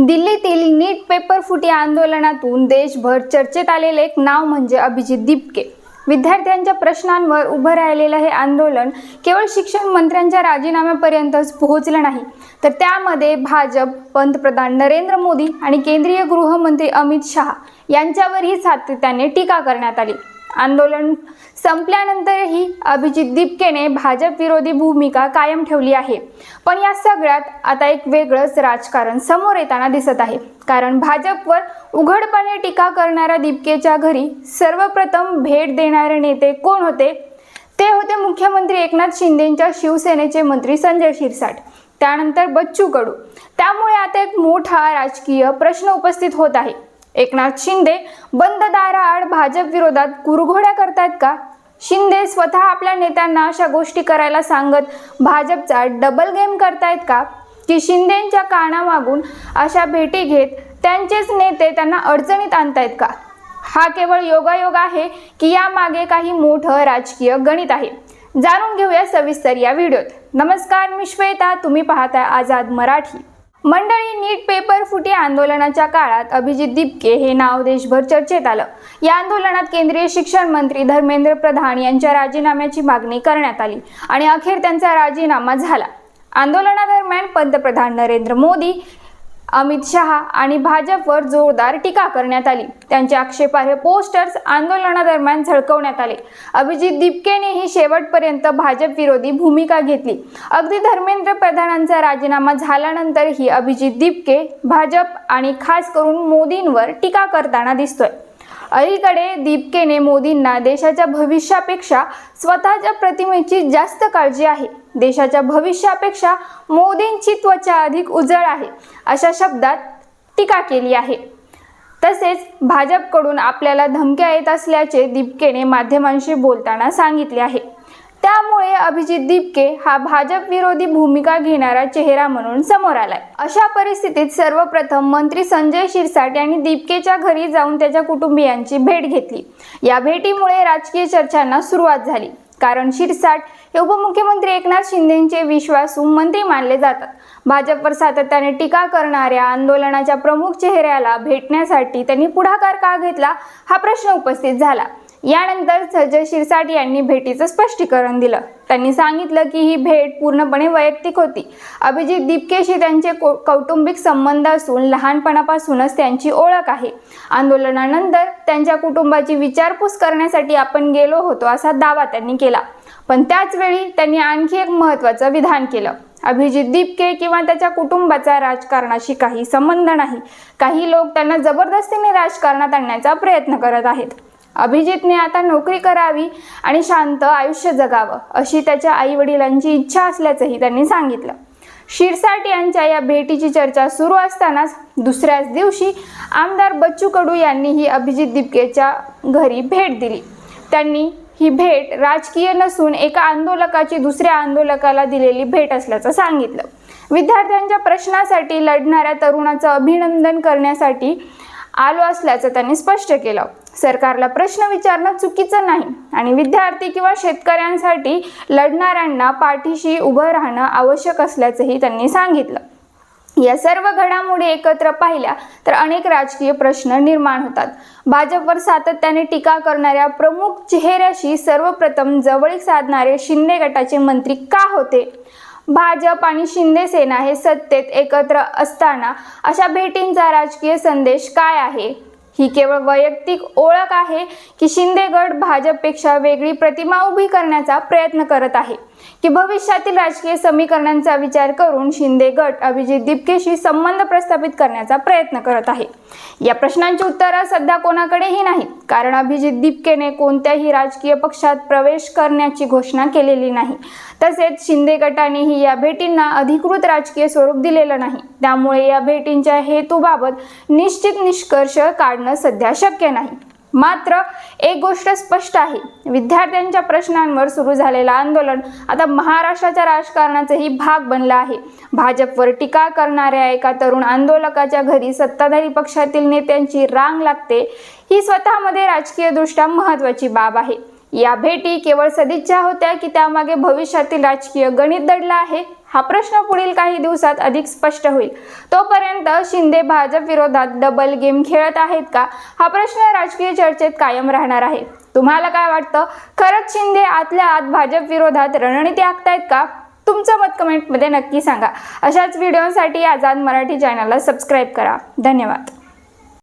दिल्लीतील नीट पेपर फुटी आंदोलनातून देशभर चर्चेत आलेले एक नाव म्हणजे अभिजित दीपके। विद्यार्थ्यांच्या प्रश्नांवर उभं राहिलेलं हे आंदोलन केवळ शिक्षण मंत्र्यांच्या राजीनाम्यापर्यंतच पोहोचलं नाही, तर त्यामध्ये भाजप, पंतप्रधान नरेंद्र मोदी आणि केंद्रीय गृहमंत्री अमित शहा यांच्यावरही सातत्याने टीका करण्यात आली। आंदोलन संपल्यानंतरही अभिजित दीपकेने भाजप विरोधी भूमिका कायम ठेवली आहे। पण या सगळ्यात आता एक वेगळंच राजकारण समोर येताना दिसत आहे, कारण भाजपवर उघडपणे टीका करणाऱ्या दीपकेच्या घरी सर्वप्रथम भेट देणारे नेते कोण होते? ते होते मुख्यमंत्री एकनाथ शिंदेंच्या शिवसेनेचे मंत्री संजय शिरसाट, त्यानंतर बच्चू कडू। त्यामुळे आता एक मोठा राजकीय प्रश्न उपस्थित होत आहे। एकनाथ शिंदे बंद दाराआड भाजप विरोधात कुरघोड्या करतायत का? शिंदे स्वतः आपल्या नेत्यांना अशा गोष्टी करायला सांगत भाजपचा डबल गेम करतायत का? की शिंदेंच्या कानामागून अशा भेटी घेत त्यांचेच नेते त्यांना अडचणीत आणतायत का? हा केवळ योगायोग आहे की यामागे काही मोठं राजकीय गणित आहे? जाणून घेऊया सविस्तर या व्हिडिओत। नमस्कार, मी श्वेता, तुम्ही पाहताय आझाद मराठी। मंडळी, नीट पेपर फुटी आंदोलनाच्या काळात अभिजित दीपके हे नाव देशभर चर्चेत आलं। या आंदोलनात केंद्रीय शिक्षण मंत्री धर्मेंद्र प्रधान यांच्या राजीनाम्याची मागणी करण्यात आली आणि अखेर त्यांचा राजीनामा झाला। आंदोलनादरम्यान पंतप्रधान नरेंद्र मोदी, अमित शहा आणि भाजपवर जोरदार टीका करण्यात आली। त्यांचे आक्षेपार्ह पोस्टर्स आंदोलनादरम्यान झळकवण्यात आले। अभिजित दीपकेनेही शेवटपर्यंत भाजप विरोधी भूमिका घेतली। अगदी धर्मेंद्र प्रधानांचा राजीनामा झाल्यानंतरही अभिजित दीपके भाजप आणि खास करून मोदींवर टीका करताना दिसतोय। अलीकडे दीपकेने मोदींना देशाच्या भविष्यापेक्षा स्वतःच्या प्रतिमेची जास्त काळजी आहे, देशाच्या भविष्यापेक्षा मोदींची त्वचा अधिक उजळ आहे, अशा शब्दात टीका केली आहे। तसेच भाजपकडून आपल्याला धमक्या येत असल्याचे दीपकेने माध्यमांशी बोलताना सांगितले आहे। त्यामुळे अभिजित दीपके हा भाजप विरोधी भूमिका घेणारा चेहरा म्हणून समोर आलाय। अशा परिस्थितीत सर्वप्रथम मंत्री संजय शिरसाट यांनी दीपकेच्या घरी जाऊन त्याच्या कुटुंबियांची भेट घेतली। या भेटीमुळे राजकीय चर्चांना सुरुवात झाली, कारण शिरसाट हे उपमुख्यमंत्री एकनाथ शिंदेंचे विश्वासू मंत्री मानले जातात। भाजपवर सातत्याने टीका करणाऱ्या आंदोलनाच्या प्रमुख चेहऱ्याला भेटण्यासाठी त्यांनी पुढाकार का घेतला, हा प्रश्न उपस्थित झाला। यानंतर संजय शिरसाट यांनी भेटीचं स्पष्टीकरण दिलं। त्यांनी सांगितलं की ही भेट पूर्णपणे वैयक्तिक होती। अभिजित दीपकेशी त्यांचे कौटुंबिक संबंध असून लहानपणापासूनच त्यांची ओळख आहे। आंदोलनानंतर त्यांच्या कुटुंबाची विचारपूस करण्यासाठी आपण गेलो होतो, असा दावा त्यांनी केला। पण त्याच वेळी त्यांनी आणखी एक महत्त्वाचं विधान केलं। अभिजित दीपके किंवा त्याच्या कुटुंबाचा राजकारणाशी काही संबंध नाही। काही लोक त्यांना जबरदस्तीने राजकारणात आणण्याचा प्रयत्न करत आहेत। अभिजितने आता नोकरी करावी आणि शांत आयुष्य जगावं, अशी त्याच्या आई-वडिलांची इच्छा असल्याचंही त्यांनी सांगितलं। शिरसाट यांच्या या भेटीची चर्चा सुरू असतानाच दुसऱ्याच दिवशी आमदार बच्चू कडू यांनीही अभिजित दीपकेच्या घरी भेट दिली। त्यांनी ही भेट राजकीय नसून एका आंदोलकाची दुसऱ्या आंदोलकाला दिलेली भेट असल्याचं सांगितलं। विद्यार्थ्यांच्या प्रश्नासाठी लढणाऱ्या तरुणाचं अभिनंदन करण्यासाठी आलो असल्याचं त्यांनी स्पष्ट केलं। सरकारला प्रश्न विचारणं चुकीचं नाही आणि विद्यार्थी किंवा शेतकऱ्यांसाठी लढणाऱ्यांना पाठीशी उभं राहणं आवश्यक असल्याचंही त्यांनी सांगितलं। या सर्व घडामोडी एकत्र पाहिल्या तर अनेक राजकीय प्रश्न निर्माण होतात। भाजपवर सातत्याने टीका करणाऱ्या प्रमुख चेहऱ्याशी सर्वप्रथम जवळीक साधणारे शिंदे गटाचे मंत्री का होते? भाजप आणि शिंदे सेना हे सत्तेत एकत्र असताना अशा भेटींचा राजकीय संदेश काय आहे? ही केवळ वैयक्तिक ओळख आहे की शिंदे गट भाजपपेक्षा वेगळी प्रतिमा उभी करण्याचा प्रयत्न करत आहे? की भविष्यातील राजकीय समीकरणांचा विचार करून शिंदे गट अभिजित दीपकेशी संबंध प्रस्थापित करण्याचा प्रयत्न करत आहे? या प्रश्नांची उत्तरं सध्या कोणाकडेही नाहीत, कारण अभिजित दीपकेने कोणत्याही राजकीय पक्षात प्रवेश करण्याची घोषणा केलेली नाही। तसेच शिंदे गटानेही या भेटींना अधिकृत राजकीय स्वरूप दिलेलं नाही। त्यामुळे या भेटींच्या हेतूबाबत निश्चित निष्कर्ष काढणं सध्या शक्य नाही। मात्र एक गोष्ट स्पष्ट आहे, विद्यार्थ्यांच्या प्रश्नांवर सुरू झालेलं आंदोलन आता महाराष्ट्राच्या राजकारणाचाही भाग बनलं आहे। भाजपवर टीका करणाऱ्या एका तरुण आंदोलकाच्या घरी सत्ताधारी पक्षातील नेत्यांची रांग लागते, ही स्वतःमध्ये राजकीयदृष्ट्या महत्त्वाची बाब आहे। या भेटी केवळ सदिच्छा होत्या की त्यामागे भविष्यातील राजकीय गणित दडलं आहे? हा प्रश्न पुढील काही दिवसात अधिक स्पष्ट होईल। तोपर्यंत शिंदे भाजप विरोधात डबल गेम खेळत आहेत का, हा प्रश्न राजकीय चर्चेत कायम राहणार आहे। तुम्हाला काय वाटतं, खरंच शिंदे आतल्या आत भाजप विरोधात रणनीती आखतायत का? तुमचं मत कमेंटमध्ये नक्की सांगा। अशाच व्हिडिओसाठी आझाद मराठी चॅनलला सबस्क्राईब करा। धन्यवाद।